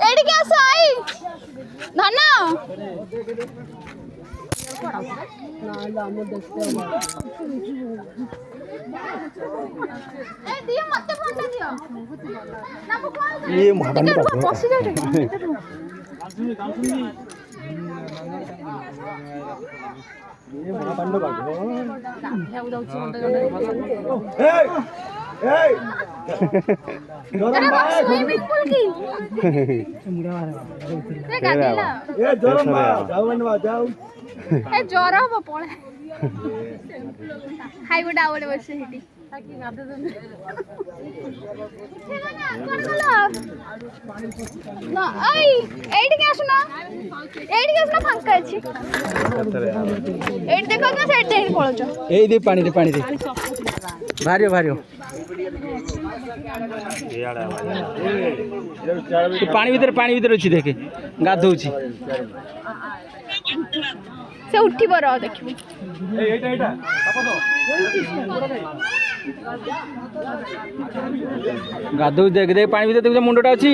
ଏଇଠିକି ଆସ ଆଇ ଧନ ଦିଅ ମତେ ଫୋନଟା ଦିଅ ନା ମୁଁ କଣ ये महाबंद का ବସି ଯାଉ ये महाबंद का स्विमिंग पूल की गाधेला ये जोरम बा जाऊ बनवा जाऊ ए ज्वर हबो पळे हाय गोटा आवले बसे हेटी ताकि गाधे दन ना आई एडी के आसुना फांका अछि एडी देखो ना सेट देख पळछ ए दे पानी दे भारियो भारियो पानी भीतर अच्छी देखे गाधौची से उठी बर देखिबो गाधौ देख देख पानी भीतर देख मुंडटा अच्छी